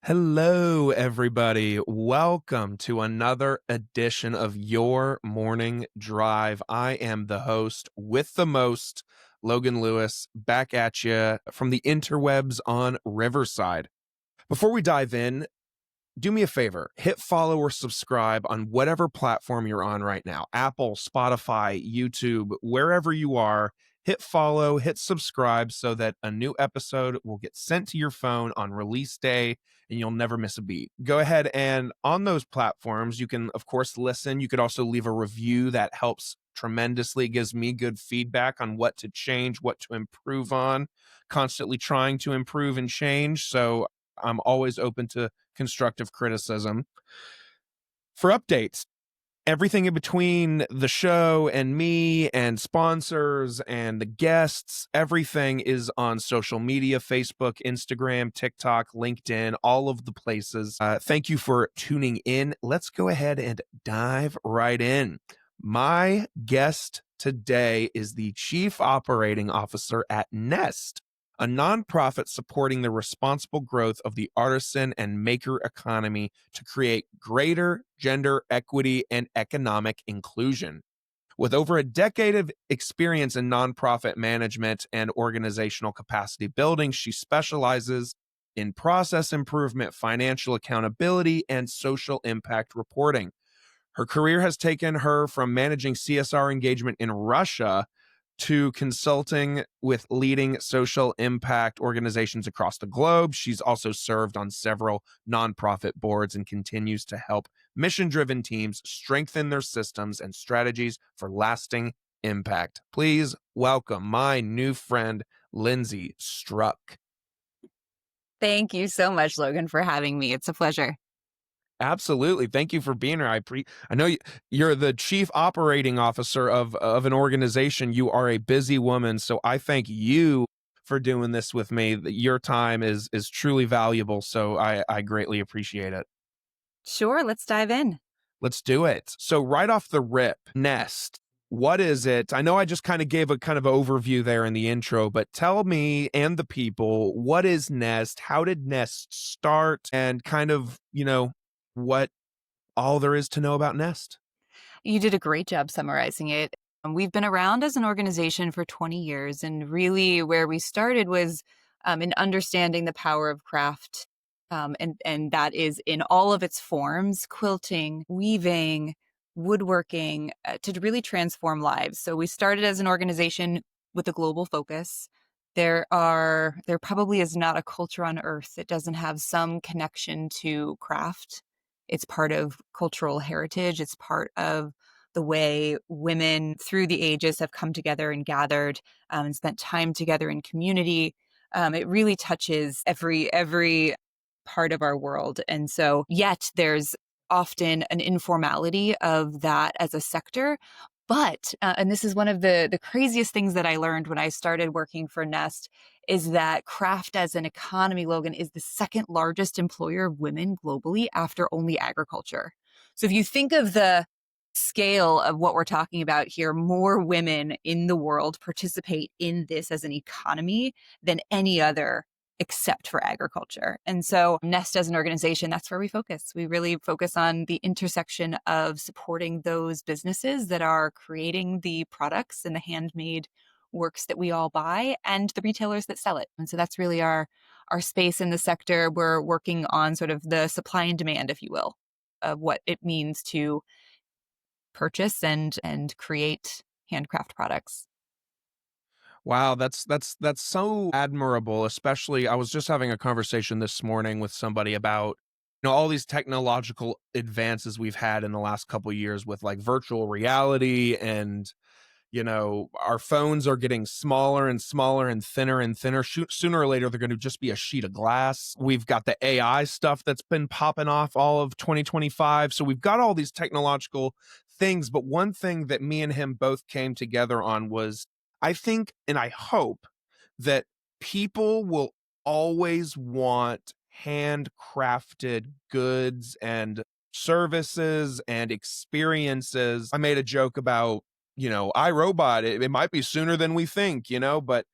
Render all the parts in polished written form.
Hello, everybody. Welcome to another edition of Your Morning Drive. I am the host with the most, Logan Lewis, back at you from the interwebs on Riverside. Before we dive in, do me a favor, hit follow or subscribe on whatever platform you're on right now. Apple, Spotify, YouTube, wherever you are. Hit follow, hit subscribe so that a new episode will get sent to your phone on release day and you'll never miss a beat. Go ahead and on those platforms, you can, of course, listen. You could also leave a review that helps tremendously. It gives me good feedback on what to change, what to improve on, constantly trying to improve and change. So I'm always open to constructive criticism. For updates, everything in between the show and me and sponsors and the guests, everything is on social media, Facebook, Instagram, TikTok, LinkedIn, all of the places. Thank you for tuning in. Let's go ahead and dive right in. My guest today is the Chief Operating Officer at Nest, a nonprofit supporting the responsible growth of the artisan and maker economy to create greater gender equity and economic inclusion. With over a decade of experience in nonprofit management and organizational capacity building, she specializes in process improvement, financial accountability, and social impact reporting. Her career has taken her from managing CSR engagement in Russia to consulting with leading social impact organizations across the globe. She's also served on several nonprofit boards and continues to help mission-driven teams strengthen their systems and strategies for lasting impact. Please welcome my new friend, Lindsey Struck. Thank you so much, Logan, for having me. It's a pleasure. Absolutely. Thank you for being here. I know you're the chief operating officer of an organization. You are a busy woman, so I thank you for doing this with me. Your time is truly valuable, so I greatly appreciate it. Sure, let's dive in. Let's do it. So right off the rip, Nest, what is it? I know I just kind of gave a kind of overview there in the intro, but tell me and the people, what is Nest? How did Nest start? And kind of, what all there is to know about Nest. You did a great job summarizing it. We've been around as an organization for 20 years, and really where we started was in understanding the power of craft. And that is in all of its forms: quilting, weaving, woodworking, to really transform lives. So we started as an organization with a global focus. There probably is not a culture on earth that doesn't have some connection to craft. It's part of cultural heritage. It's part of the way women through the ages have come together and gathered and spent time together in community. It really touches every part of our world. And so yet there's often an informality of that as a sector. But, and this is one of the craziest things that I learned when I started working for Nest, is that craft as an economy, Logan, is the second largest employer of women globally after only agriculture. So if you think of the scale of what we're talking about here, more women in the world participate in this as an economy than any other except for agriculture. And so Nest as an organization, that's where we focus. We really focus on the intersection of supporting those businesses that are creating the products and the handmade works that we all buy, and the retailers that sell it. And so that's really our space in the sector. We're working on sort of the supply and demand, if you will, of what it means to purchase and create handcraft products. Wow, that's so admirable. Especially, I was just having a conversation this morning with somebody about all these technological advances we've had in the last couple of years with like virtual reality, and our phones are getting smaller and smaller and thinner. Sooner or later, they're going to just be a sheet of glass. We've got the AI stuff that's been popping off all of 2025. So we've got all these technological things. But one thing that me and him both came together on was, I think, and I hope that people will always want handcrafted goods and services and experiences. I made a joke about, iRobot, it might be sooner than we think, but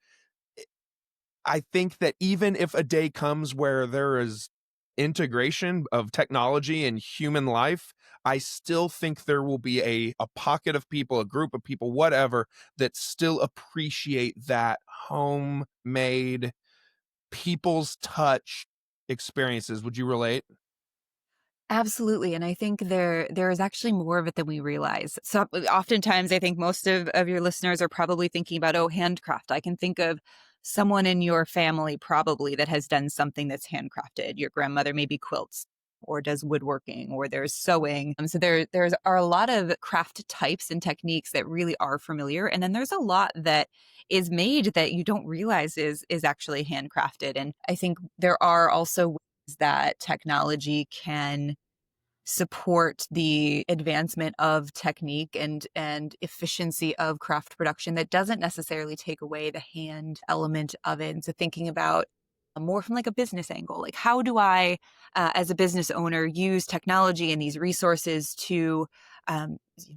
I think that even if a day comes where there is integration of technology and human life, I still think there will be a pocket of people, a group of people, whatever, that still appreciate that homemade, people's touch experiences. Would you relate? Absolutely, and I think there is actually more of it than we realize. So oftentimes, I think most of your listeners are probably thinking about, oh, handcraft. I can think of someone in your family probably that has done something that's handcrafted. Your grandmother maybe quilts or does woodworking or there's sewing. So there's are a lot of craft types and techniques that really are familiar, and then there's a lot that is made that you don't realize is actually handcrafted. And I think there are also ways that technology can support the advancement of technique and efficiency of craft production that doesn't necessarily take away the hand element of it. And so thinking about more from like a business angle, like how do I, as a business owner, use technology and these resources to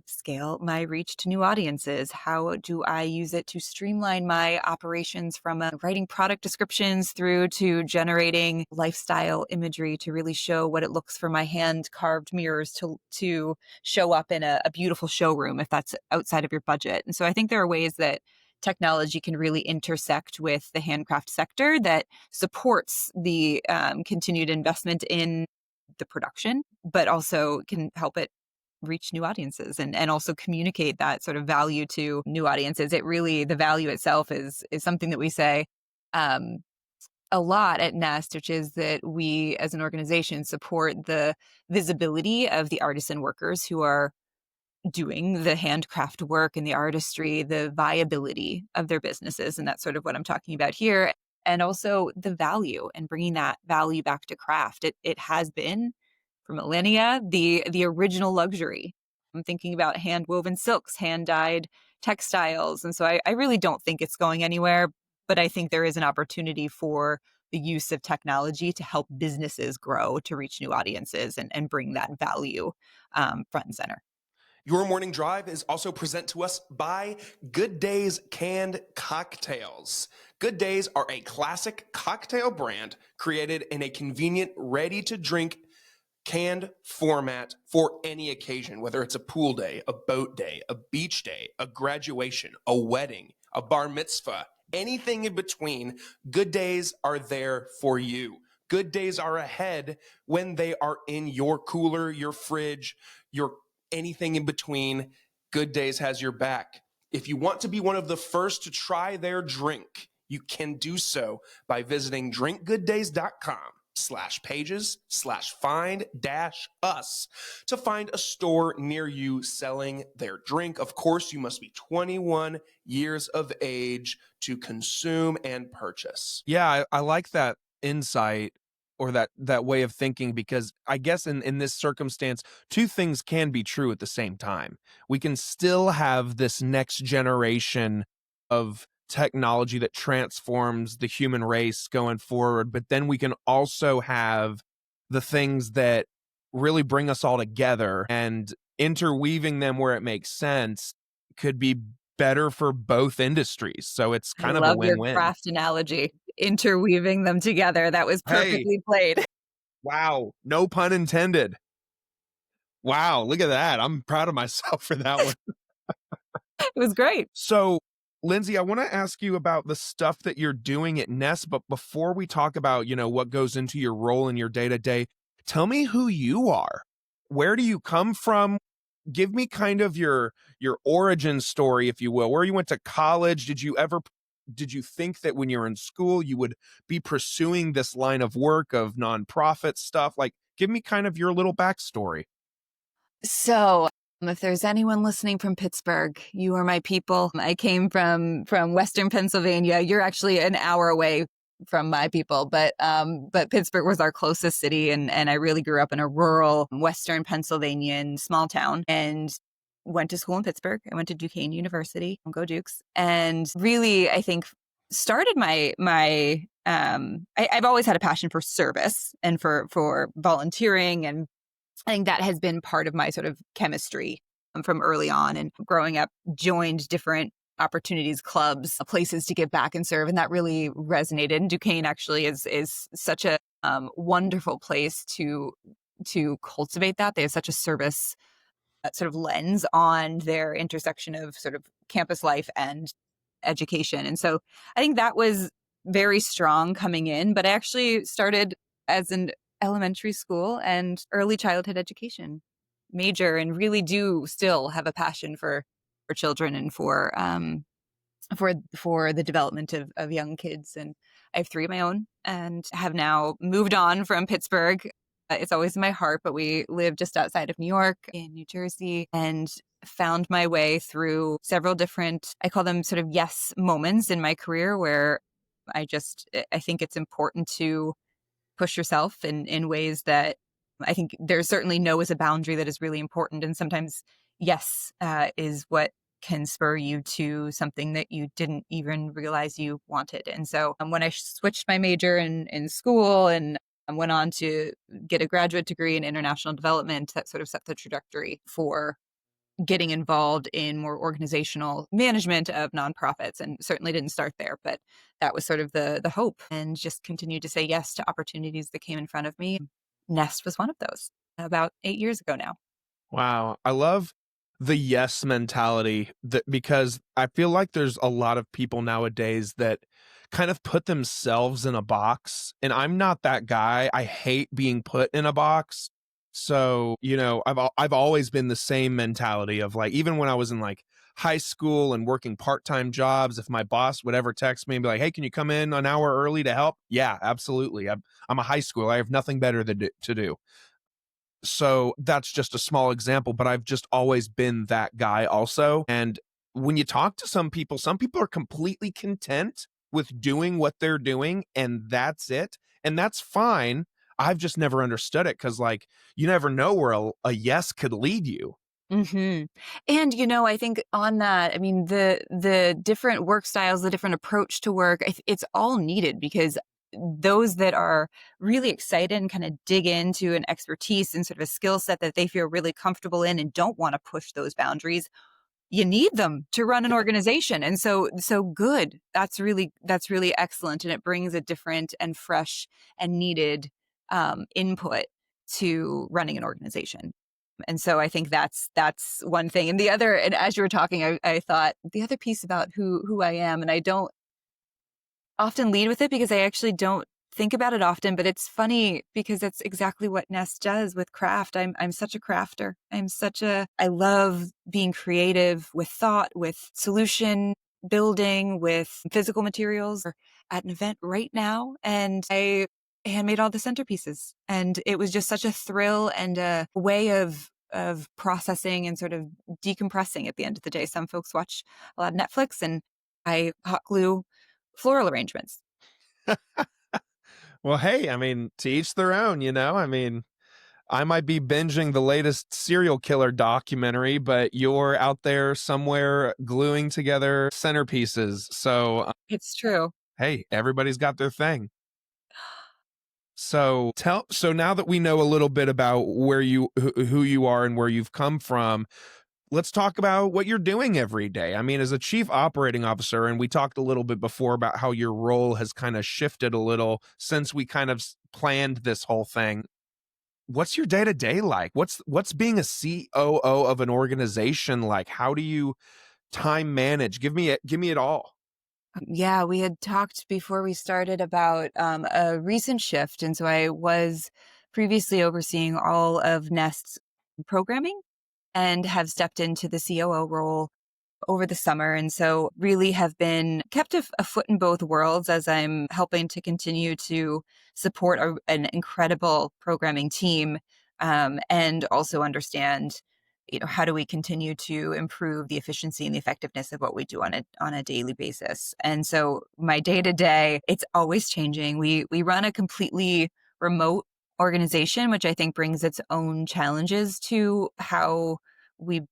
scale my reach to new audiences? How do I use it to streamline my operations from writing product descriptions through to generating lifestyle imagery to really show what it looks for my hand carved mirrors to show up in a beautiful showroom if that's outside of your budget? And so I think there are ways that technology can really intersect with the handcraft sector that supports the continued investment in the production, but also can help it reach new audiences and also communicate that sort of value to new audiences. It really, the value itself is something that we say um, a lot at Nest, which is that we as an organization support the visibility of the artisan workers who are doing the handcraft work and the artistry, the viability of their businesses. And that's sort of what I'm talking about here. And also the value and bringing that value back to craft. It has been for millennia the original luxury. I'm thinking about hand woven silks, hand dyed textiles. And so I really don't think it's going anywhere, but I think there is an opportunity for the use of technology to help businesses grow, to reach new audiences and bring that value front and center. Your morning drive is also present to us by Good Days Canned Cocktails. Good Days are a classic cocktail brand created in a convenient, ready-to-drink canned format for any occasion, whether it's a pool day, a boat day, a beach day, a graduation, a wedding, a bar mitzvah, anything in between. Good Days are there for you. Good Days are ahead when they are in your cooler, your fridge, your anything in between. Good Days has your back. If you want to be one of the first to try their drink, you can do so by visiting drinkgooddays.com/pages/find-us to find a store near you selling their drink. Of course, you must be 21 years of age to consume and purchase. Yeah, I like that insight or that way of thinking, because I guess in this circumstance, two things can be true at the same time. We can still have this next generation of technology that transforms the human race going forward, but then we can also have the things that really bring us all together, and interweaving them where it makes sense could be better for both industries. So it's I kind of a love your win-win. craft analogy, interweaving them together. That was Hey, perfectly played. wow, no pun intended. Wow, look at that. I'm proud of myself for that one. It was great. So, Lindsey, I want to ask you about the stuff that you're doing at Nest, but before we talk about, what goes into your role in your day-to-day, tell me who you are. Where do you come from? Give me kind of your origin story, if you will. Where you went to college? Did you think that when you were in school you would be pursuing this line of work of nonprofit stuff? Like, give me kind of your little backstory. So, if there's anyone listening from Pittsburgh, you are my people. I came from Western Pennsylvania. You're actually an hour away from my people, but Pittsburgh was our closest city, and I really grew up in a rural Western Pennsylvanian small town and went to school in Pittsburgh. I went to Duquesne University, go Dukes, and really I think started I've always had a passion for service and for volunteering, and I think that has been part of my sort of chemistry from early on. And growing up, joined different opportunities, clubs, places to give back and serve. And that really resonated. And Duquesne actually is such a wonderful place to cultivate that. They have such a service sort of lens on their intersection of sort of campus life and education. And so I think that was very strong coming in, but I actually started as an elementary school and early childhood education major and really do still have a passion for children and for the development of young kids. And I have three of my own and have now moved on from Pittsburgh. It's always in my heart, but we live just outside of New York in New Jersey and found my way through several different, I call them sort of yes moments in my career where I think it's important to push yourself in ways that I think there's certainly no is a boundary that is really important. And sometimes yes is what can spur you to something that you didn't even realize you wanted. And so when I switched my major in school and went on to get a graduate degree in international development, that sort of set the trajectory for getting involved in more organizational management of nonprofits, and certainly didn't start there, but that was sort of the hope, and just continued to say yes to opportunities that came in front of me. Nest was one of those about 8 years ago now. Wow. I love the yes mentality that because I feel like there's a lot of people nowadays that kind of put themselves in a box, and I'm not that guy. I hate being put in a box. So, I've always been the same mentality of like even when I was in like high school and working part-time jobs, if my boss would ever text me and be like, "Hey, can you come in an hour early to help?" Yeah, absolutely. I'm a high schooler. I have nothing better to do. So that's just a small example, but I've just always been that guy also. And when you talk to some people are completely content with doing what they're doing and that's it. And that's fine. I've just never understood it because, like, you never know where a yes could lead you. Hmm. And I think on that, I mean, the different work styles, the different approach to work, it's all needed because those that are really excited and kind of dig into an expertise and sort of a skill set that they feel really comfortable in and don't want to push those boundaries, you need them to run an organization. And so good. That's really excellent. And it brings a different and fresh and needed input to running an organization. And so I think that's one thing. And the other, and as you were talking, I thought the other piece about who I am, and I don't often lead with it because I actually don't think about it often, but it's funny because that's exactly what Nest does with craft. I'm such a crafter. I love being creative with thought, with solution building, with physical materials. We're at an event right now and I handmade all the centerpieces. And it was just such a thrill and a way of processing and sort of decompressing at the end of the day. Some folks watch a lot of Netflix and I hot glue floral arrangements. Well, hey, I mean, to each their own, I mean, I might be binging the latest serial killer documentary, but you're out there somewhere gluing together centerpieces. So, It's true. hey, everybody's got their thing. So now that we know a little bit about who you are and where you've come from, let's talk about what you're doing every day. I mean, as a chief operating officer, and we talked a little bit before about how your role has kind of shifted a little since we kind of planned this whole thing. What's your day to day like? What's being a COO of an organization like? How do you time manage? Give me it all. Yeah, we had talked before we started about a recent shift. And so I was previously overseeing all of Nest's programming and have stepped into the COO role over the summer. And so really have been kept a foot in both worlds as I'm helping to continue to support an incredible programming team and also understand, how do we continue to improve the efficiency and the effectiveness of what we do on a daily basis. And so my day to day, it's always changing. We run a completely remote organization, which I think brings its own challenges to how we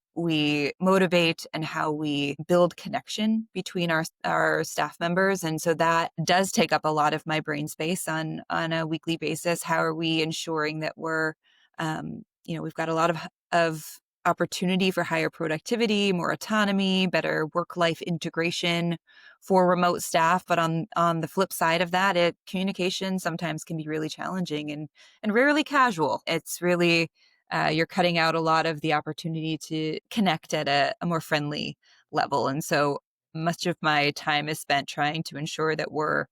motivate and how we build connection between our staff members. And so that does take up a lot of my brain space on a weekly basis. How are we ensuring that we've got a lot of opportunity for higher productivity, more autonomy, better work-life integration for remote staff. But on the flip side of that, communication sometimes can be really challenging and rarely casual. It's really you're cutting out a lot of the opportunity to connect at a more friendly level. And so much of my time is spent trying to ensure that we're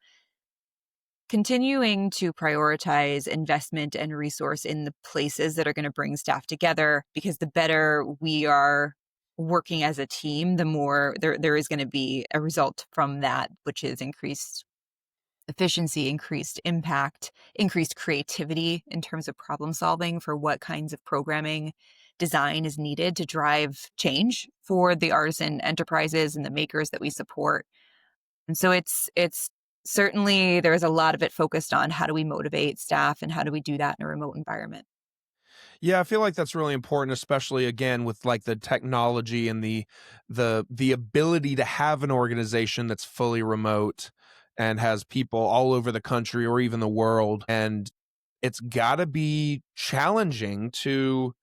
continuing to prioritize investment and resource in the places that are going to bring staff together, because the better we are working as a team, the more there is going to be a result from that, which is increased efficiency, increased impact, increased creativity in terms of problem solving for what kinds of programming design is needed to drive change for the artisan enterprises and the makers that we support. And so it's certainly there's a lot of it focused on how do we motivate staff and how do we do that in a remote environment. Yeah, I feel like that's really important, especially again with like the technology and the ability to have an organization that's fully remote and has people all over the country or even the world. And it's got to be challenging to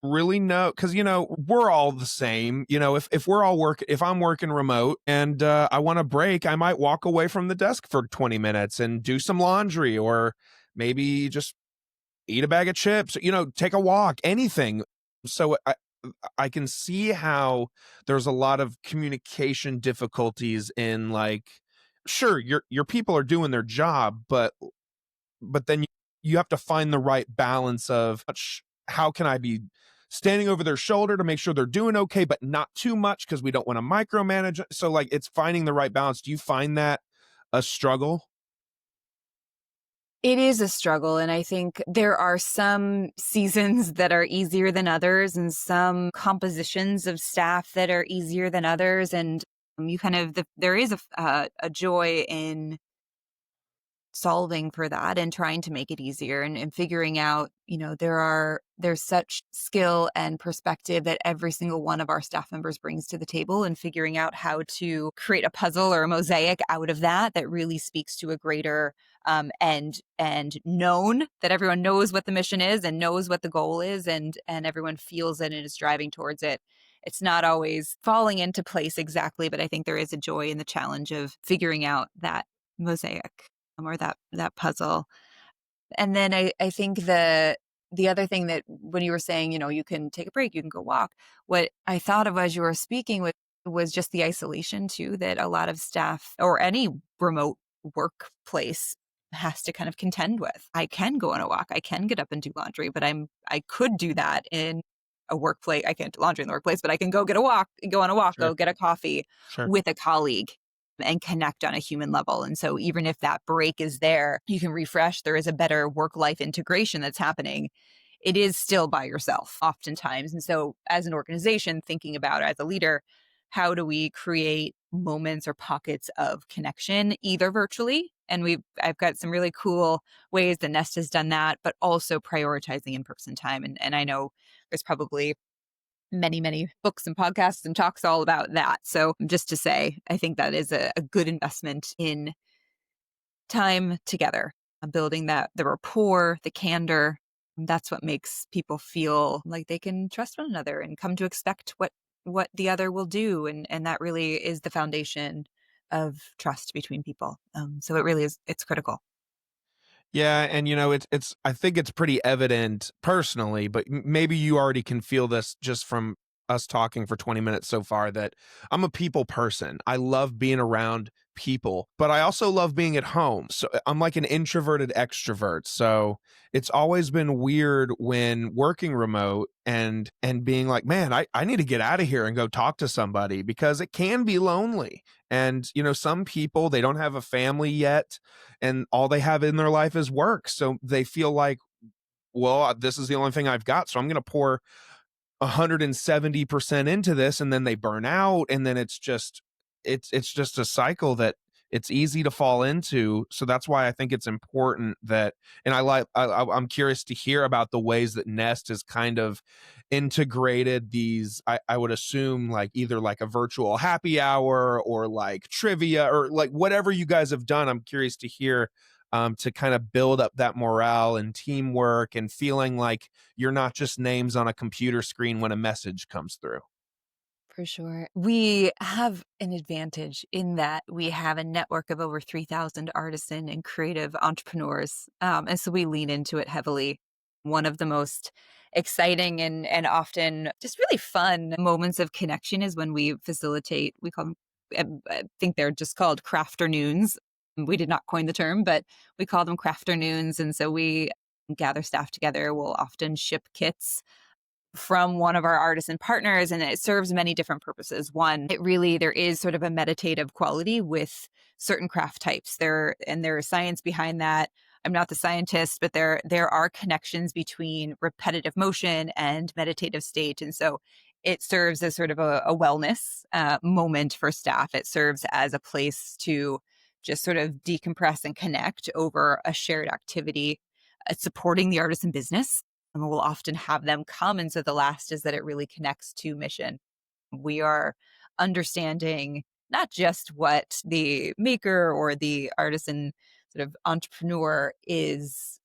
really know, because we're all the same. If I'm working remote and I want a break, I might walk away from the desk for 20 minutes and do some laundry, or maybe just eat a bag of chips, take a walk, anything. So I can see how there's a lot of communication difficulties in, like, sure, your people are doing their job, but then you have to find the right balance of how can I be standing over their shoulder to make sure they're doing okay, but not too much because we don't want to micromanage. So like, it's finding the right balance. Do you find that a struggle? It is a struggle, and I think there are some seasons that are easier than others and some compositions of staff that are easier than others. And there is a joy in solving for that and trying to make it easier and figuring out, there's such skill and perspective that every single one of our staff members brings to the table, and figuring out how to create a puzzle or a mosaic out of that really speaks to a greater and known that everyone knows what the mission is and knows what the goal is, and everyone feels it and is driving towards it. It's not always falling into place exactly, but I think there is a joy in the challenge of figuring out that mosaic, or that puzzle. And then I think the other thing that when you were saying, you can take a break, you can go walk, what I thought of as you were speaking was just the isolation too, that a lot of staff or any remote workplace has to kind of contend with. I can go on a walk, I can get up and do laundry, but I could do that in a workplace. I can't do laundry in the workplace, but I can go go on a walk, Sure. go get a coffee Sure. with a colleague and connect on a human level. And so even if that break is there, you can refresh, there is a better work-life integration that's happening. It is still by yourself oftentimes. And so as an organization, thinking about as a leader, how do we create moments or pockets of connection, either virtually, and I've got some really cool ways that Nest has done that, but also prioritizing in-person time. And I know there's probably many, many books and podcasts and talks all about that. So just to say, I think that is a good investment in time together, building the rapport, the candor. That's what makes people feel like they can trust one another and come to expect what the other will do. And that really is the foundation of trust between people. So it really is, it's critical. Yeah, and it's I think it's pretty evident personally, but maybe you already can feel this just from us talking for 20 minutes so far, that I'm a people person. I love being around people, but I also love being at home. So I'm like an introverted extrovert. So it's always been weird when working remote and being like, man, I need to get out of here and go talk to somebody, because it can be lonely. And some people, they don't have a family yet, and all they have in their life is work. So they feel like, well, this is the only thing I've got. So I'm going to pour 170% into this, and then they burn out. And then it's just a cycle that it's easy to fall into. So that's why I think it's important that, and I'm curious to hear about the ways that Nest has kind of integrated these, I would assume, like either like a virtual happy hour or like trivia or like whatever you guys have done. I'm curious to hear to kind of build up that morale and teamwork and feeling like you're not just names on a computer screen when a message comes through? For sure. We have an advantage in that we have a network of over 3,000 artisan and creative entrepreneurs. And so we lean into it heavily. One of the most exciting and often just really fun moments of connection is when we facilitate, we call them, I think they're just called Crafternoons. We did not coin the term, but we call them Crafternoons. And so we gather staff together. We'll often ship kits from one of our artisan partners, and it serves many different purposes. One, there is sort of a meditative quality with certain craft types. There is science behind that. I'm not the scientist, but there are connections between repetitive motion and meditative state. And so it serves as sort of a wellness moment for staff. It serves as a place to just sort of decompress and connect over a shared activity. It's supporting the artisan business, and we'll often have them come. And so the last is that it really connects to mission. We are understanding not just what the maker or the artisan sort of entrepreneur is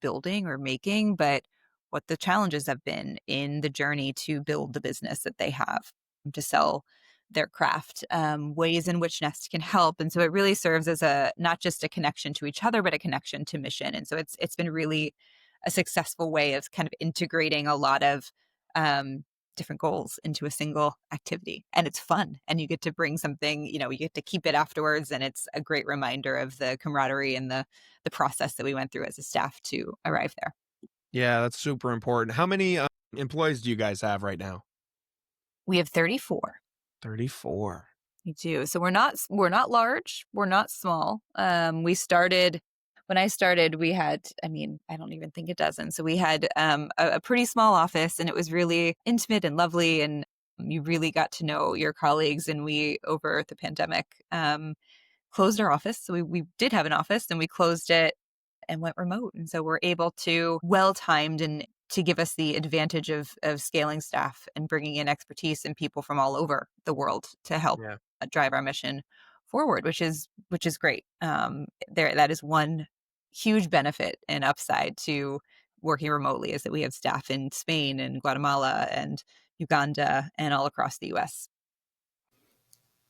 building or making, but what the challenges have been in the journey to build the business that they have to sell their craft, ways in which Nest can help. And so it really serves as a not just a connection to each other, but a connection to mission. And so it's been really a successful way of kind of integrating a lot of different goals into a single activity. And it's fun. And you get to bring something, you get to keep it afterwards. And it's a great reminder of the camaraderie and the process that we went through as a staff to arrive there. Yeah, that's super important. How many employees do you guys have right now? We have 34. 34. We do. So we're not large. We're not small. When I started, we had, I don't even think a dozen. So we had a pretty small office, and it was really intimate and lovely. And you really got to know your colleagues. And we, over the pandemic, closed our office. So we did have an office, and we closed it and went remote. And so we're able to, well timed and to give us the advantage of scaling staff and bringing in expertise and people from all over the world to help Yeah. drive our mission forward, which is great. That is one huge benefit and upside to working remotely, is that we have staff in Spain and Guatemala and Uganda and all across the US.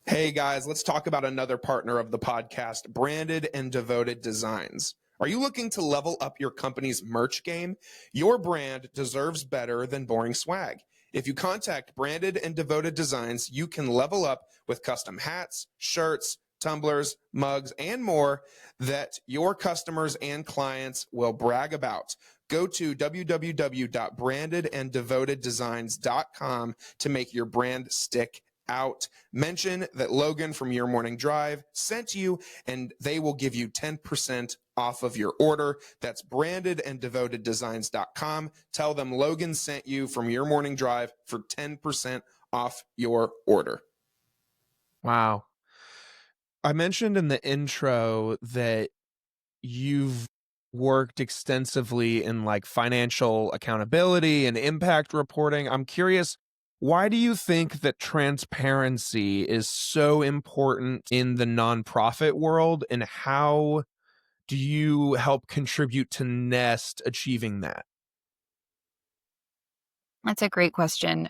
Hey guys, let's talk about another partner of the podcast, Branded and Devoted Designs. Are you looking to level up your company's merch game? Your brand deserves better than boring swag. If you contact Branded and Devoted Designs, you can level up with custom hats, shirts, tumblers, mugs, and more that your customers and clients will brag about. Go to www.brandedanddevoteddesigns.com to make your brand stick out. Mention that Logan from Your Morning Drive sent you, and they will give you 10% off of your order. That's brandedanddevoteddesigns.com. Tell them Logan sent you from Your Morning Drive for 10% off your order. Wow. I mentioned in the intro that you've worked extensively in like financial accountability and impact reporting. I'm curious, why do you think that transparency is so important in the nonprofit world, and how do you help contribute to Nest achieving that? That's a great question.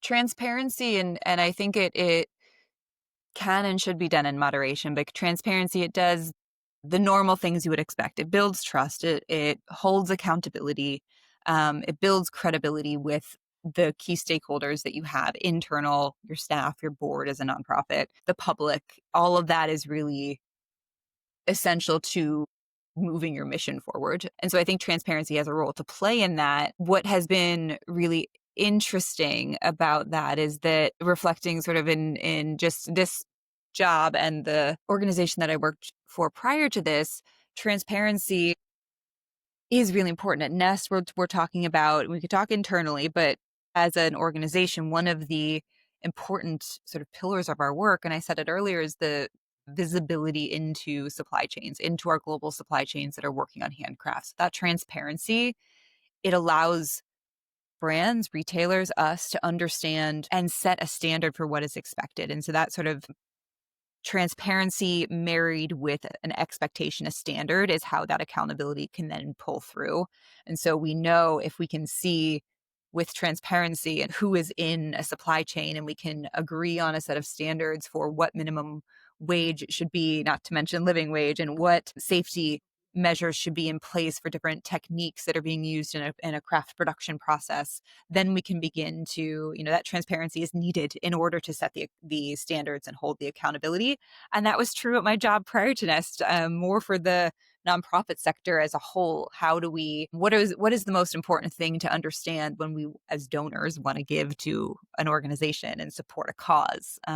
Transparency, and I think it can and should be done in moderation, but transparency, it does the normal things you would expect. It builds trust. It holds accountability. It builds credibility with the key stakeholders that you have: internal, your staff, your board as a nonprofit, the public. All of that is really essential to moving your mission forward. And so I think transparency has a role to play in that. What has been really interesting about that is that, reflecting sort of in just this job and the organization that I worked for prior to this, transparency is really important. At Nest, we're talking about, we could talk internally, but as an organization, one of the important sort of pillars of our work, and I said it earlier, is the visibility into supply chains, into our global supply chains that are working on handcrafts. That transparency, it allows brands, retailers, us to understand and set a standard for what is expected. And so that sort of transparency married with an expectation, a standard, is how that accountability can then pull through. And so we know if we can see with transparency and who is in a supply chain, and we can agree on a set of standards for what minimum wage should be, not to mention living wage, and what safety measures should be in place for different techniques that are being used in a craft production process, then we can begin to, that transparency is needed in order to set the standards and hold the accountability. And that was true at my job prior to Nest, more for the nonprofit sector as a whole. What is the most important thing to understand when we as donors want to give to an organization and support a cause? You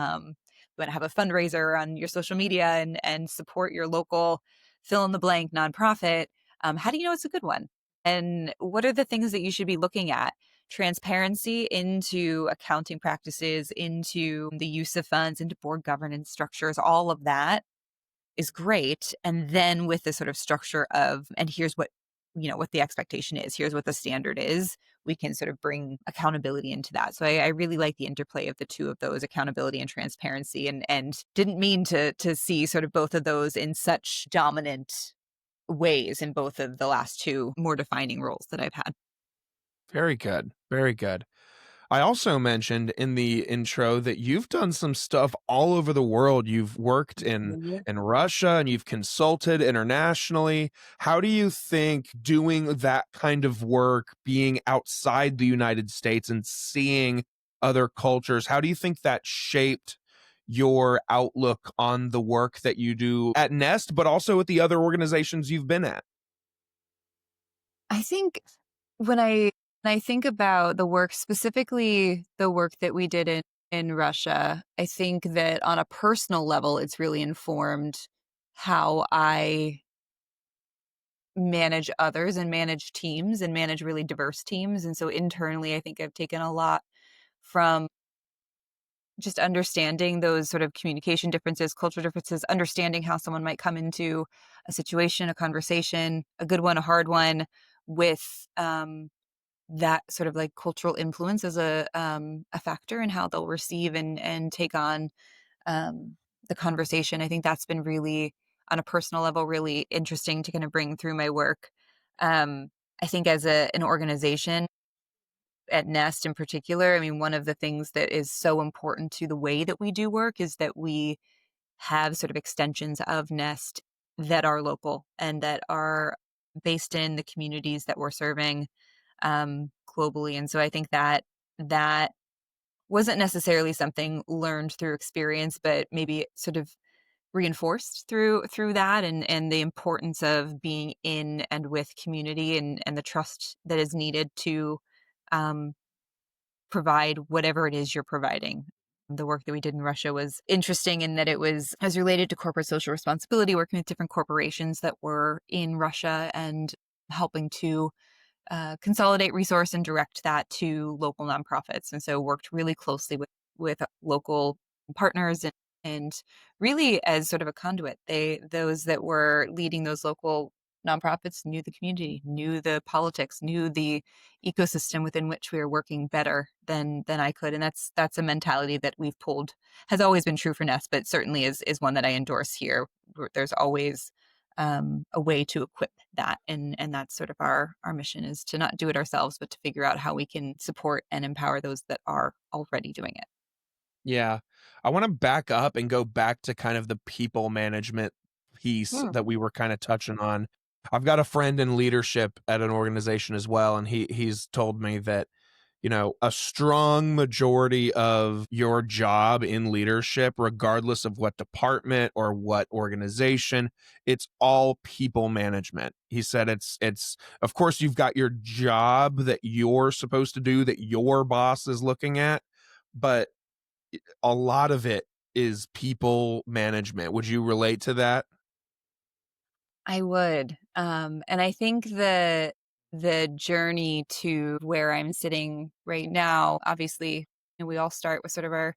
want to have a fundraiser on your social media and support your local fill in the blank nonprofit. How do you know it's a good one? And what are the things that you should be looking at? Transparency into accounting practices, into the use of funds, into board governance structures, all of that is great. And then with the sort of structure of, and here's what the expectation is, here's what the standard is, we can sort of bring accountability into that. So I really like the interplay of the two of those, accountability and transparency, and didn't mean to see sort of both of those in such dominant ways in both of the last two more defining roles that I've had. Very good. Very good. I also mentioned in the intro that you've done some stuff all over the world. You've worked in Russia and you've consulted internationally. How do you think doing that kind of work, being outside the United States and seeing other cultures, how do you think that shaped your outlook on the work that you do at Nest, but also at the other organizations you've been at? I think when I think about the work, specifically the work that we did in Russia, I think that on a personal level, it's really informed how I manage others and manage teams and manage really diverse teams. And so internally, I think I've taken a lot from just understanding those sort of communication differences, cultural differences, understanding how someone might come into a situation, a conversation, a good one, a hard one, with that sort of like cultural influence as a factor in how they'll receive and take on the conversation. I think that's been really, on a personal level, really interesting to kind of bring through my work. I think as an organization, at Nest in particular, I mean, one of the things that is so important to the way that we do work is that we have sort of extensions of Nest that are local and that are based in the communities that we're serving globally. And so I think that wasn't necessarily something learned through experience, but maybe sort of reinforced through that, and the importance of being in and with community, and the trust that is needed to um, provide whatever it is you're providing. The work that we did in Russia was interesting in that it was as related to corporate social responsibility, working with different corporations that were in Russia and helping to consolidate resource and direct that to local nonprofits. And so worked really closely with local partners, and really as sort of a conduit. Those that were leading those local nonprofits knew the community, knew the politics, knew the ecosystem within which we were working better than I could. And that's a mentality that we've pulled, has always been true for Nest, but certainly is one that I endorse here. There's always a way to equip that, and that's sort of our mission, is to not do it ourselves, but to figure out how we can support and empower those that are already doing it. Yeah. I want to back up and go back to kind of the people management piece Hmm. that we were kind of touching on. I've got a friend in leadership at an organization as well, and he's told me that, a strong majority of your job in leadership, regardless of what department or what organization, it's all people management. He said it's of course you've got your job that you're supposed to do, that your boss is looking at, but a lot of it is people management. Would you relate to that? I would. And I think the journey to where I'm sitting right now, obviously, we all start with sort of our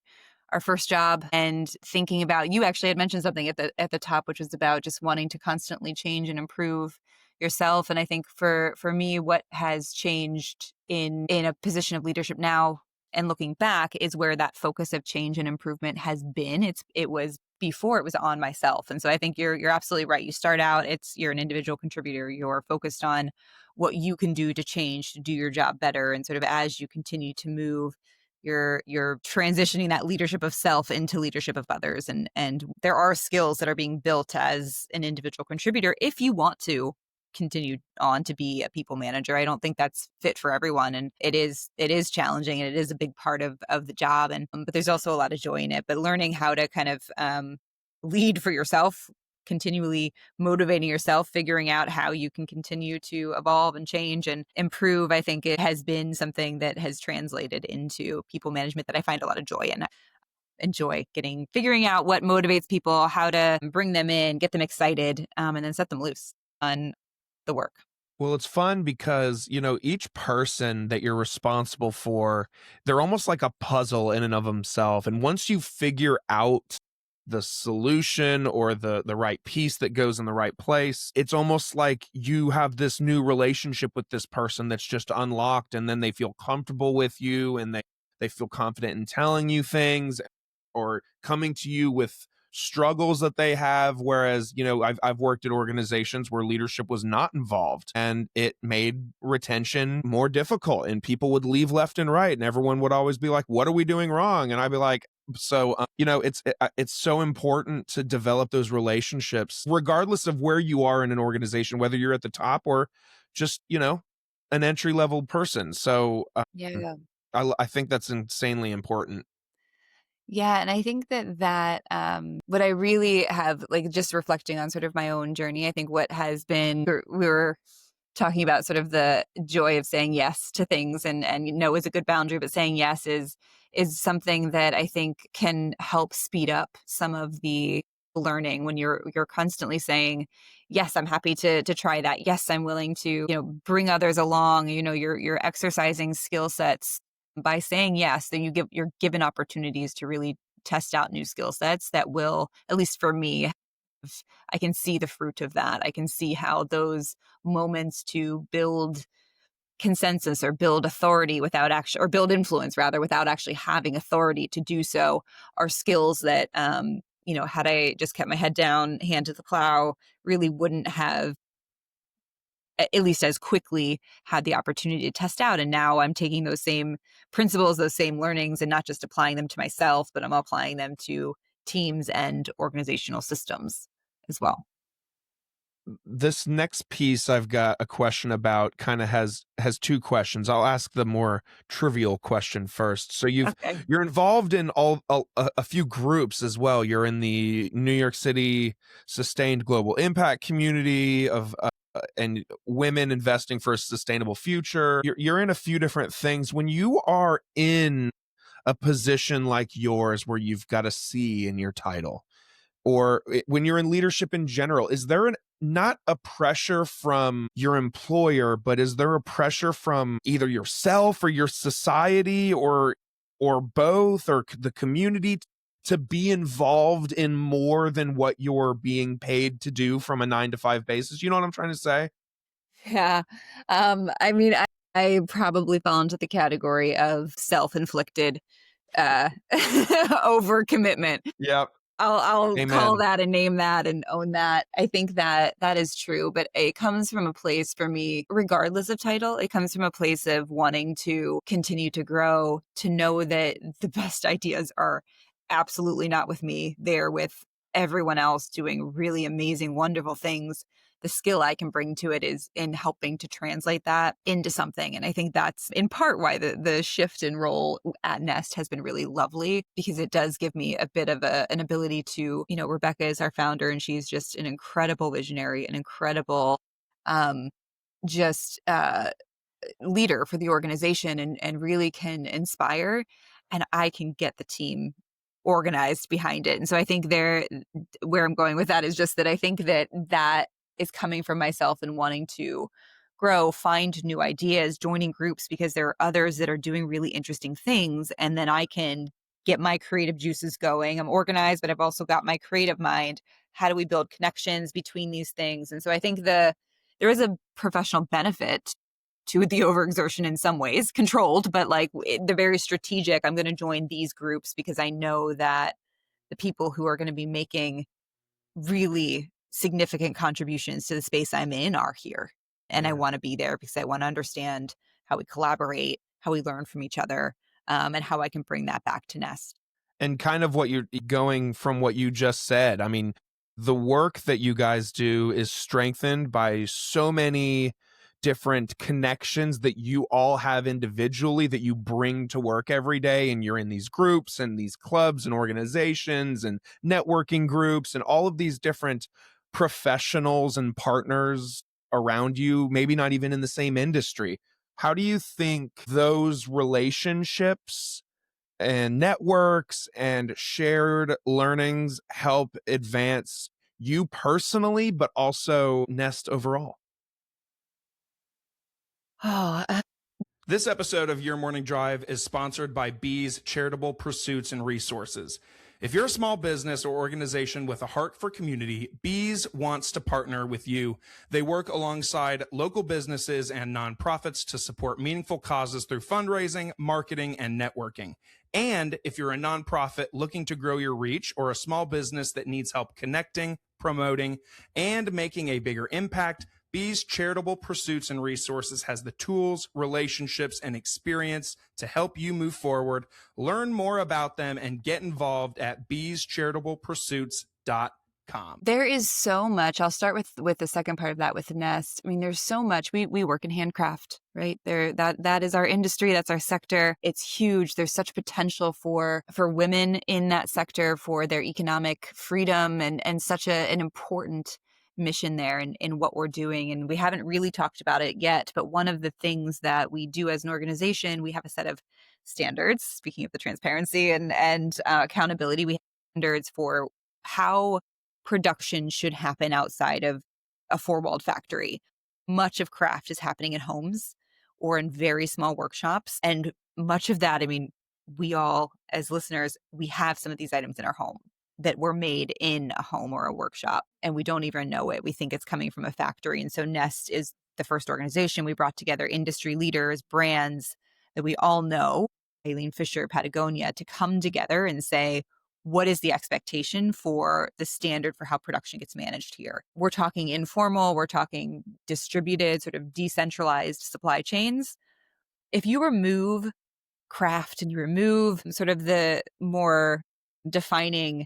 first job, and thinking about, you actually had mentioned something at the top, which was about just wanting to constantly change and improve yourself. And I think for me, what has changed in a position of leadership now and looking back is where that focus of change and improvement has been. It was before it was on myself. And so I think you're absolutely right. You start out, you're an individual contributor. You're focused on what you can do to change, to do your job better. And sort of as you continue to move, you're transitioning that leadership of self into leadership of others. And there are skills that are being built as an individual contributor if you want to continue on to be a people manager. I don't think that's fit for everyone, and it is challenging, and it is a big part of the job, and but there's also a lot of joy in it. But learning how to kind of lead for yourself, continually motivating yourself, figuring out how you can continue to evolve and change and improve, I think it has been something that has translated into people management that I find a lot of joy in. Enjoy figuring out what motivates people, how to bring them in, get them excited, and then set them loose on the work. Well, it's fun because, each person that you're responsible for, they're almost like a puzzle in and of themselves. And once you figure out the solution or the right piece that goes in the right place, it's almost like you have this new relationship with this person that's just unlocked, and then they feel comfortable with you, and they feel confident in telling you things or coming to you with struggles that they have. Whereas, I've worked at organizations where leadership was not involved, and it made retention more difficult, and people would leave left and right, and everyone would always be like, what are we doing wrong? And I'd be like, so, it's so important to develop those relationships, regardless of where you are in an organization, whether you're at the top or just, an entry level person. So, Yeah. I think that's insanely important. Yeah, and I think what I really have, like, just reflecting on sort of my own journey, I think what has been, we were talking about sort of the joy of saying yes to things, and no is a good boundary, but saying yes is something that I think can help speed up some of the learning when you're constantly saying, yes, I'm happy to try that. Yes, I'm willing to, bring others along. You're exercising skill sets by saying yes, then you're given opportunities to really test out new skill sets that will, at least for me, I can see the fruit of that. I can see how those moments to build consensus or build authority without actually, or build influence rather, without actually having authority to do so, are skills that, had I just kept my head down, hand to the plow, really wouldn't have, at least as quickly, had the opportunity to test out. And now I'm taking those same principles, those same learnings, and not just applying them to myself, but I'm applying them to teams and organizational systems as well. This next piece I've got a question about kind of has two questions. I'll ask the more trivial question first. So Okay. you're involved in a few groups as well. You're in the New York City Sustained Global Impact Community of and women investing for a sustainable future. You're in a few different things. When you are in a position like yours where you've got a C in your title, or when you're in leadership in general, is there not a pressure from your employer, but is there a pressure from either yourself or your society, or both, or the community, to be involved in more than what you're being paid to do from a 9 to 5 basis? You know what I'm trying to say? Yeah. I mean, I probably fall into the category of self-inflicted uh overcommitment. Yep. I'll call Amen. that and name that and own that. I think that that is true, but it comes from a place for me, regardless of title, it comes from a place of wanting to continue to grow, to know that the best ideas are absolutely not with me. They're with everyone else doing really amazing, wonderful things. The skill I can bring to it is in helping to translate that into something. And I think that's in part why the shift in role at Nest has been really lovely, because it does give me a bit of an ability to, Rebecca is our founder, and she's just an incredible visionary, an incredible um, just leader for the organization, and really can inspire, and I can get the team organized behind it. And so I think where I'm going with that is just that I think that is coming from myself and wanting to grow, find new ideas, joining groups because there are others that are doing really interesting things. And then I can get my creative juices going. I'm organized, but I've also got my creative mind. How do we build connections between these things? And so I think there is a professional benefit to the overexertion in some ways, controlled, but like the very strategic, I'm going to join these groups because I know that the people who are going to be making really significant contributions to the space I'm in are here. And I Yeah. want to be there because I want to understand how we collaborate, how we learn from each other, and how I can bring that back to Nest. And kind of what you're going from what you just said. I mean, the work that you guys do is strengthened by so many different connections that you all have individually that you bring to work every day. And you're in these groups and these clubs and organizations and networking groups and all of these different professionals and partners around you, maybe not even in the same industry. How do you think those relationships and networks and shared learnings help advance you personally, but also Nest overall? Oh, This episode of Your Morning Drive is sponsored by Bees Charitable Pursuits and Resources. If you're a small business or organization with a heart for community, Bees wants to partner with you. They work alongside local businesses and nonprofits to support meaningful causes through fundraising, marketing, and networking. And if you're a nonprofit looking to grow your reach or a small business that needs help connecting, promoting, and making a bigger impact, Bees Charitable Pursuits and Resources has the tools, relationships, and experience to help you move forward. Learn more about them and get involved at beescharitablepursuits.com. there is so much. I'll start with the second part of that with Nest. I mean, there's so much. We work in handcraft, right? That is our industry. That's our sector. It's huge. There's such potential for women in that sector, for their economic freedom, and such an important mission there in what we're doing. And we haven't really talked about it yet, but one of the things that we do as an organization, we have a set of standards. Speaking of the transparency and accountability, we have standards for how production should happen outside of a four-walled factory. Much of craft is happening in homes or in very small workshops. And much of that, I mean, we all, as listeners, we have some of these items in our home that were made in a home or a workshop, and we don't even know it. We think it's coming from a factory. And so Nest is the first organization. We brought together industry leaders, brands that we all know, Eileen Fisher, Patagonia, to come together and say, what is the expectation for the standard for how production gets managed here? We're talking informal, we're talking distributed, sort of decentralized supply chains. If you remove craft and you remove sort of the more defining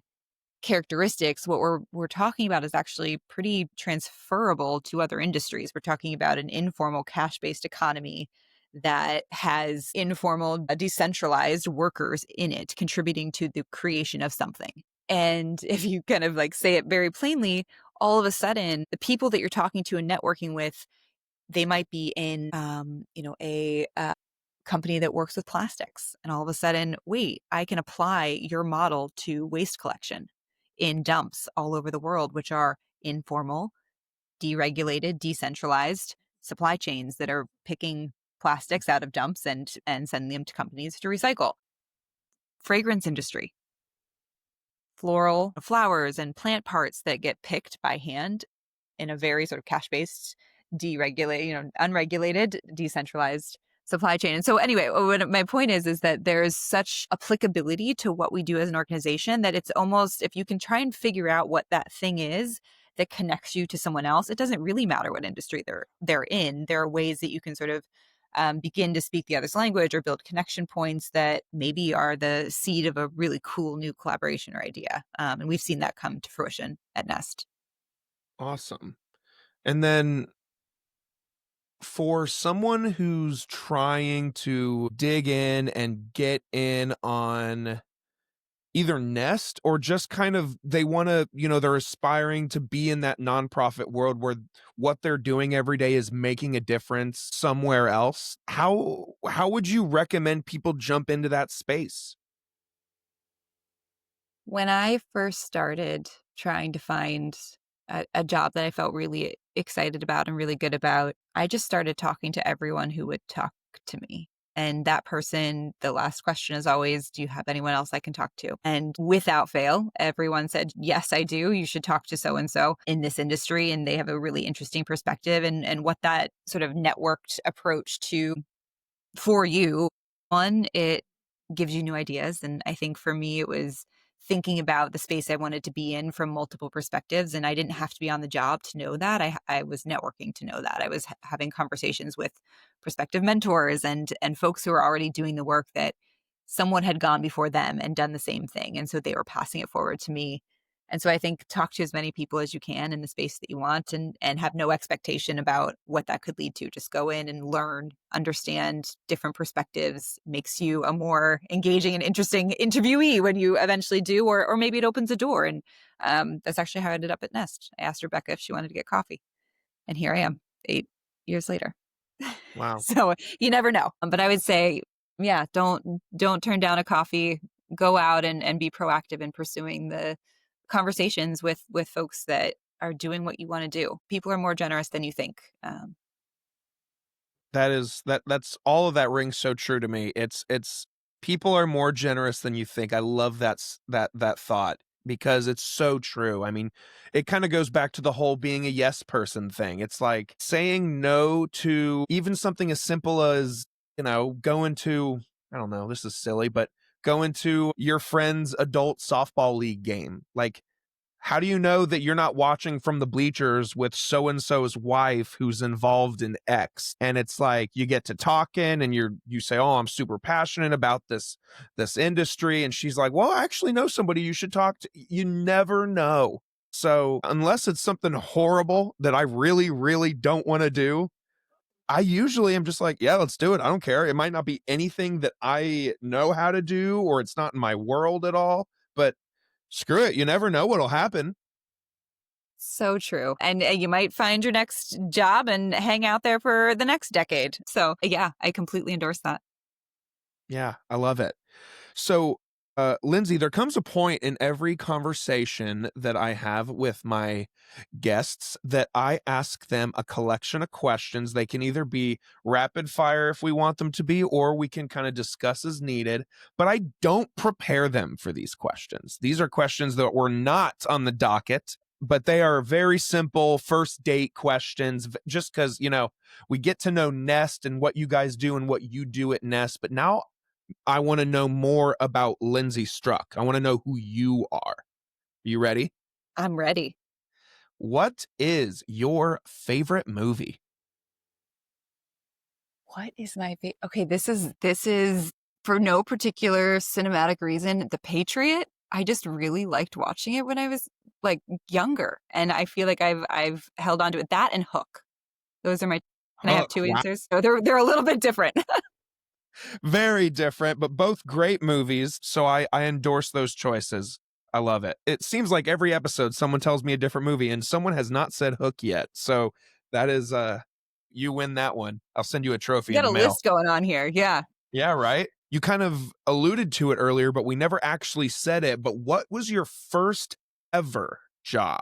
characteristics, what we're talking about is actually pretty transferable to other industries. We're talking about an informal cash-based economy that has informal, decentralized workers in it contributing to the creation of something. And if you kind of like say it very plainly, all of a sudden, the people that you're talking to and networking with, they might be in, a company that works with plastics. And all of a sudden, wait, I can apply your model to waste collection in dumps all over the world, which are informal, deregulated, decentralized supply chains that are picking plastics out of dumps and sending them to companies to recycle. Fragrance industry, floral flowers and plant parts that get picked by hand in a very sort of cash-based, deregulated, unregulated, decentralized supply chain. And so anyway, what my point is that there is such applicability to what we do as an organization that it's almost, if you can try and figure out what that thing is that connects you to someone else, it doesn't really matter what industry they're in. There are ways that you can sort of begin to speak the other's language or build connection points that maybe are the seed of a really cool new collaboration or idea. And we've seen that come to fruition at Nest. Awesome. And then for someone who's trying to dig in and get in on either Nest or just kind of they want to, they're aspiring to be in that nonprofit world where what they're doing every day is making a difference somewhere else. How would you recommend people jump into that space? When I first started trying to find a job that I felt really excited about and really good about, I just started talking to everyone who would talk to me. And that person, the last question is always, do you have anyone else I can talk to? And without fail, everyone said, yes, I do. You should talk to so-and-so in this industry. And they have a really interesting perspective and what that sort of networked approach to for you. One, it gives you new ideas. And I think for me, it was thinking about the space I wanted to be in from multiple perspectives. And I didn't have to be on the job to know that. I was networking to know that. I was having conversations with prospective mentors and folks who were already doing the work that someone had gone before them and done the same thing. And so they were passing it forward to me. And so I think talk to as many people as you can in the space that you want, and have no expectation about what that could lead to. Just go in and learn, understand different perspectives, makes you a more engaging and interesting interviewee when you eventually do, or maybe it opens a door. And that's actually how I ended up at Nest. I asked Rebecca if she wanted to get coffee. And here I am 8 years later. Wow. So you never know. But I would say, yeah, don't turn down a coffee. Go out and be proactive in pursuing the conversations with folks that are doing what you want to do. People are more generous than you think. That's all of that rings so true to me. It's people are more generous than you think. I love that thought because it's so true. I mean, it kind of goes back to the whole being a yes person thing. It's like saying no to even something as simple as, going to, I don't know, this is silly, but going to your friend's adult softball league game. Like, how do you know that you're not watching from the bleachers with so and so's wife who's involved in X? And it's like you get to talking and you say, "Oh, I'm super passionate about this industry," and she's like, "Well, I actually know somebody you should talk to." You never know. So unless it's something horrible that I really, really don't want to do, I usually am just like, "Yeah, let's do it. I don't care." It might not be anything that I know how to do, or it's not in my world at all, but screw it. You never know what'll happen. So true. And you might find your next job and hang out there for the next decade. So yeah, I completely endorse that. Yeah, I love it. So, Lindsey, there comes a point in every conversation that I have with my guests that I ask them a collection of questions. They can either be rapid fire if we want them to be, or we can kind of discuss as needed. But I don't prepare them for these questions. These are questions that were not on the docket, but they are very simple first date questions just because, we get to know Nest and what you guys do and what you do at Nest. But now I want to know more about Lindsey Struck. I want to know who you are. You ready? I'm ready. What is your favorite movie? What is my favorite? Okay, this is for no particular cinematic reason. The Patriot. I just really liked watching it when I was like younger, and I feel like I've held on to it. That and Hook. Those are my. Can I have Hook. two Wow. answers? So they're a little bit different. Very different, but both great movies. So I endorse those choices. I love it. It seems like every episode someone tells me a different movie, and someone has not said Hook yet. So that is you win that one. I'll send you a trophy You in got the a mail. list going on here. Yeah. Yeah, right? You kind of alluded to it earlier, but we never actually said it. But what was your first ever job?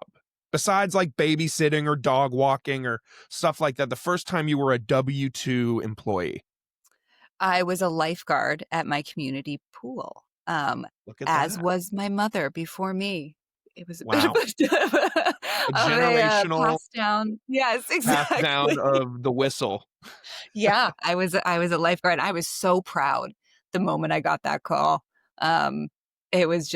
Besides like babysitting or dog walking or stuff like that, the first time you were a W-2 employee. I was a lifeguard at my community pool, Look at as that. was my mother before me. It was a bit Wow. A of a generational pass down. Yes, pass down exactly. of the whistle. Yeah, I was a lifeguard. I was so proud the moment I got that call. Um, it was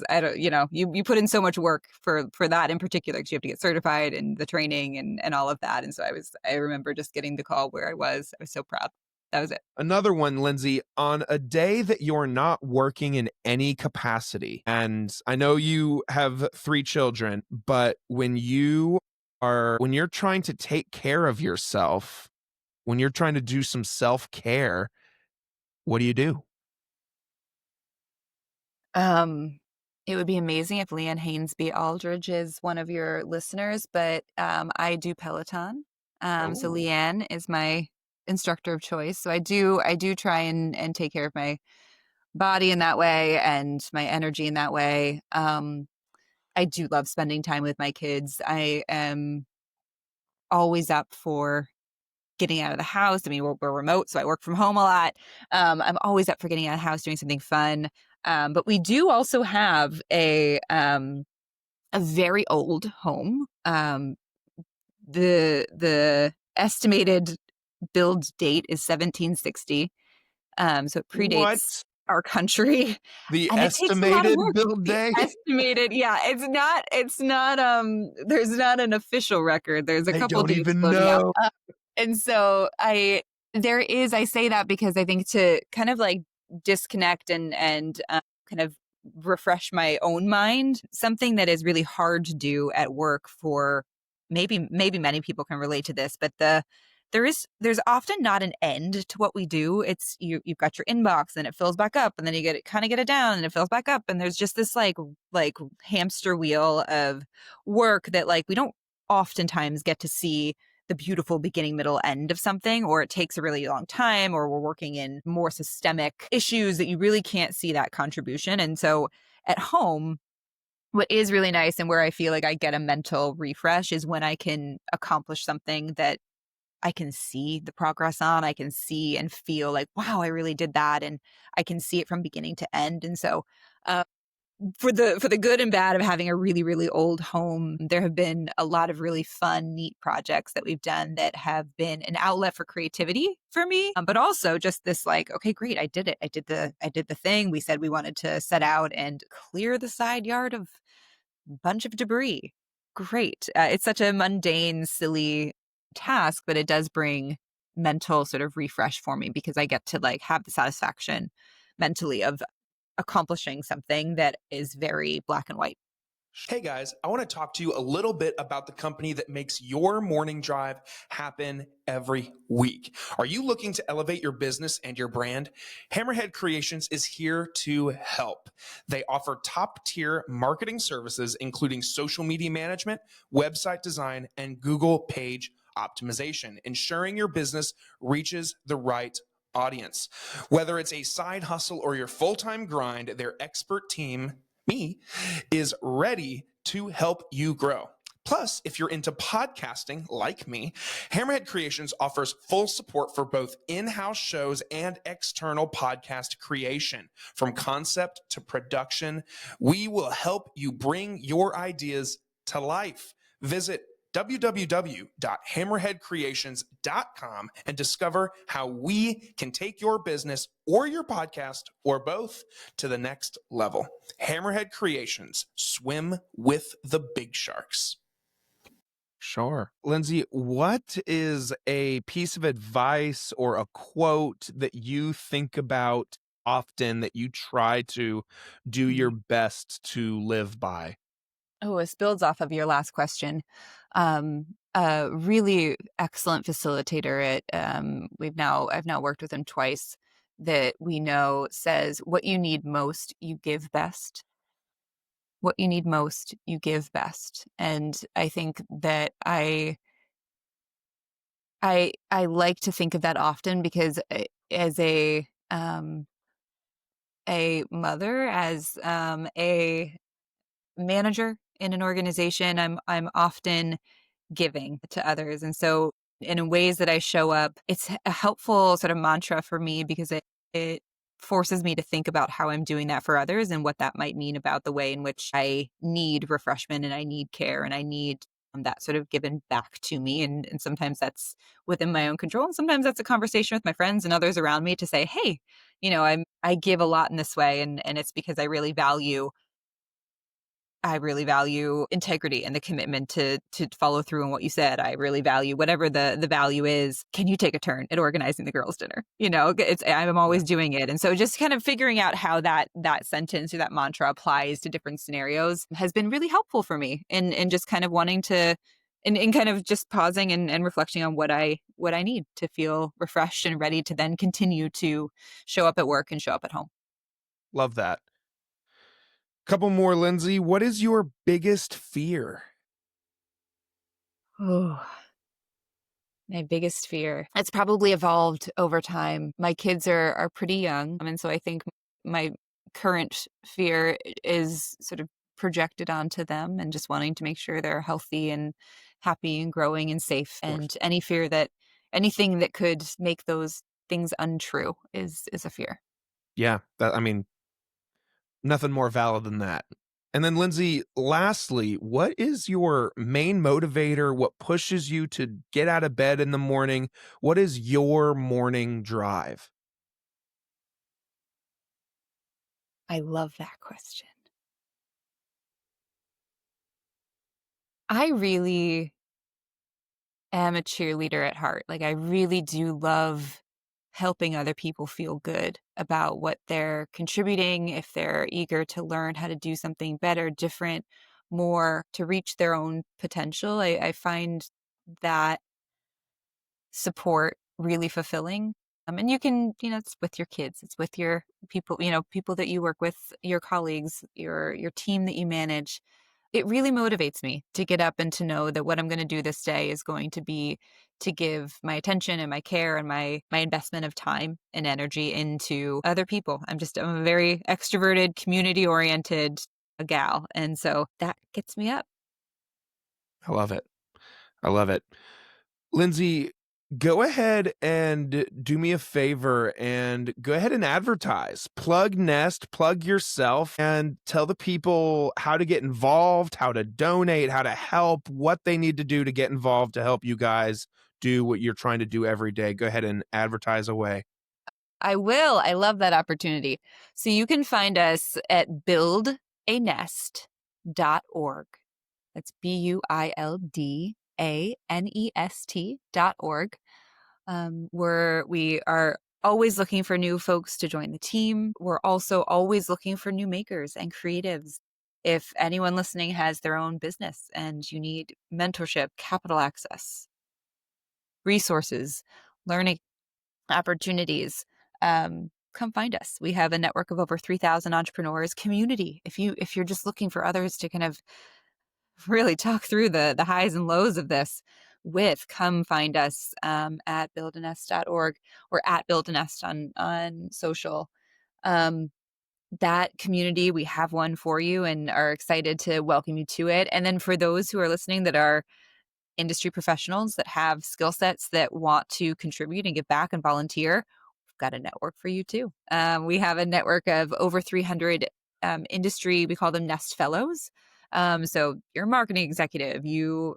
I don't you put in so much work for that in particular because you have to get certified and the training and all of that. And so I remember just getting the call where I was so proud. That was it. Another one, Lindsey, on a day that you're not working in any capacity, and I know you have 3 children, but when you're trying to take care of yourself, when you're trying to do some self-care, what do you do? Um, it would be amazing if Leanne Hainsby Aldridge is one of your listeners, but I do Peloton. So Oh, Leanne is my instructor of choice. So I do try and take care of my body in that way and my energy in that way. I do love spending time with my kids. I am always up for getting out of the house. I mean, we're remote, so I work from home a lot. I'm always up for getting out of the house, doing something fun. But we do also have a very old home. The estimated build date is 1760. So it what? predates. our country, The and it takes a lot of estimated work. build The day? estimated, yeah, it's not, there's not an official record. There's a I couple don't dates even floating out. know. And so I say that because I think to kind of like disconnect and kind of refresh my own mind, something that is really hard to do at work for maybe many people can relate to this, but there's often not an end to what we do. It's you've got your inbox and it fills back up, and then you get it down and it fills back up, and there's just this like hamster wheel of work that like we don't oftentimes get to see the beautiful beginning, middle, end of something, or it takes a really long time, or we're working in more systemic issues that you really can't see that contribution. And so at home, what is really nice and where I feel like I get a mental refresh is when I can accomplish something that I can see the progress on. I can see and feel like, wow, I really did that. And I can see it from beginning to end. And so, uh, for the good and bad of having a really, really old home, there have been a lot of really fun, neat projects that we've done that have been an outlet for creativity for me. But also just this like, okay, great, I did it. I did the thing. We said we wanted to set out and clear the side yard of a bunch of debris. Great. It's such a mundane, silly task, but it does bring mental sort of refresh for me because I get to like have the satisfaction mentally of accomplishing something that is very black and white. Hey guys, I want to talk to you a little bit about the company that makes your morning drive happen every week. Are you looking to elevate your business and your brand? Hammerhead Creations is here to help. They offer top tier marketing services, including social media management, website design, and Google page optimization, ensuring your business reaches the right audience. Whether it's a side hustle or your full-time grind, their expert team, me, is ready to help you grow. Plus, if you're into podcasting like me, Hammerhead Creations offers full support for both in-house shows and external podcast creation. From concept to production, we will help you bring your ideas to life. Visit www.hammerheadcreations.com and discover how we can take your business or your podcast or both to the next level. Hammerhead Creations, swim with the big sharks. Sure. Lindsey, what is a piece of advice or a quote that you think about often that you try to do your best to live by? Oh, this builds off of your last question. A really excellent facilitator I've now worked with him twice that we know says, what you need most, you give best. What you need most, you give best. And I think that I like to think of that often because as a mother, as a manager in an organization, I'm often giving to others. And so in ways that I show up, it's a helpful sort of mantra for me because it forces me to think about how I'm doing that for others and what that might mean about the way in which I need refreshment and I need care and I need that sort of given back to me. And sometimes that's within my own control. And sometimes that's a conversation with my friends and others around me to say, hey, I give a lot in this way. And it's because I really value integrity and the commitment to follow through on what you said. I really value whatever the value is. Can you take a turn at organizing the girls' dinner? I'm always doing it. And so just kind of figuring out how that sentence or that mantra applies to different scenarios has been really helpful for me and just kind of wanting to and kind of just pausing and reflecting on what I need to feel refreshed and ready to then continue to show up at work and show up at home. Love that. Couple more, Lindsey. What is your biggest fear? Oh, my biggest fear. It's probably evolved over time. My kids are pretty young. And so I think my current fear is sort of projected onto them and just wanting to make sure they're healthy and happy and growing and safe. Of course. And anything that could make those things untrue is a fear. Yeah, nothing more valid than that. And then, Lindsey, lastly, what is your main motivator? What pushes you to get out of bed in the morning? What is your morning drive? I love that question. I really am a cheerleader at heart. Like, I really do love helping other people feel good about what they're contributing, if they're eager to learn how to do something better, different, more to reach their own potential. I find that support really fulfilling. And you can, it's with your kids, it's with your people, people that you work with, your colleagues, your team that you manage. It really motivates me to get up and to know that what I'm going to do this day is going to be to give my attention and my care and my investment of time and energy into other people. I'm a very extroverted, community oriented gal. And so that gets me up. I love it. I love it. Lindsey, go ahead and do me a favor and go ahead and advertise. Plug Nest, plug yourself, and tell the people how to get involved, how to donate, how to help, what they need to do to get involved to help you guys do what you're trying to do every day. Go ahead and advertise away. I will. I love that opportunity. So you can find us at buildanest.org. That's BUILDANEST.org. Where we are always looking for new folks to join the team. We're also always looking for new makers and creatives. If anyone listening has their own business and you need mentorship, capital access, resources, learning opportunities, come find us. We have a network of over 3,000 entrepreneurs, community. If you're just looking for others to kind of really talk through the highs and lows of this with, come find us at buildanest.org or at buildanest on social. That community, we have one for you and are excited to welcome you to it. And then for those who are listening that are industry professionals that have skill sets that want to contribute and give back and volunteer, we've got a network for you too. We have a network of over 300 industry, we call them Nest Fellows. So you're a marketing executive, you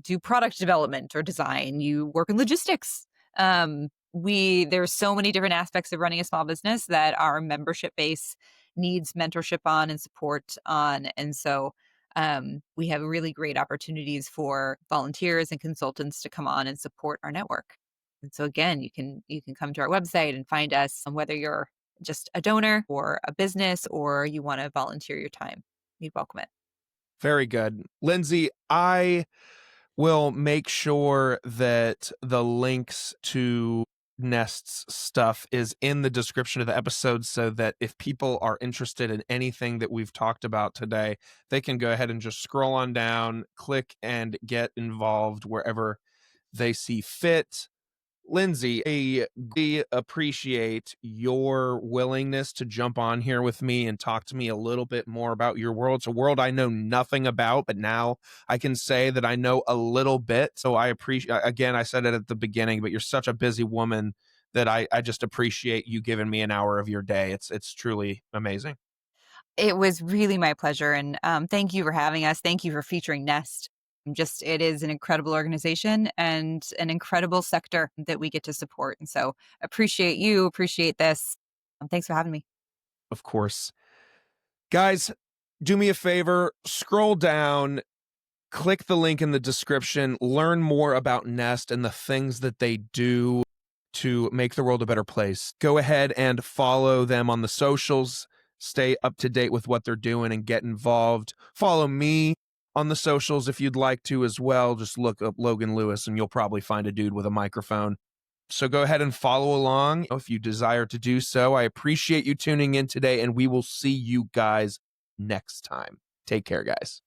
do product development or design, you work in logistics. There's so many different aspects of running a small business that our membership base needs mentorship on and support on. And so we have really great opportunities for volunteers and consultants to come on and support our network. And so again, you can come to our website and find us, whether you're just a donor or a business or you want to volunteer your time. We'd welcome it. Very good. Lindsey, I will make sure that the links to Nest's stuff is in the description of the episode so that if people are interested in anything that we've talked about today, they can go ahead and just scroll on down, click, and get involved wherever they see fit. Lindsey, I really appreciate your willingness to jump on here with me and talk to me a little bit more about your world. It's a world I know nothing about, but now I can say that I know a little bit. So I appreciate, again, I said it at the beginning, but you're such a busy woman that I just appreciate you giving me an hour of your day. It's truly amazing. It was really my pleasure. And thank you for having us. Thank you for featuring Nest. It is an incredible organization and an incredible sector that we get to support. And so appreciate this. Thanks for having me. Of course. Guys, do me a favor, scroll down, click the link in the description, learn more about Nest and the things that they do to make the world a better place. Go ahead and follow them on the socials, stay up to date with what they're doing and get involved. Follow me on the socials if you'd like to as well. Just look up Logan Lewis and you'll probably find a dude with a microphone. So go ahead and follow along if you desire to do so. I appreciate you tuning in today, and we will see you guys next time. Take care, guys.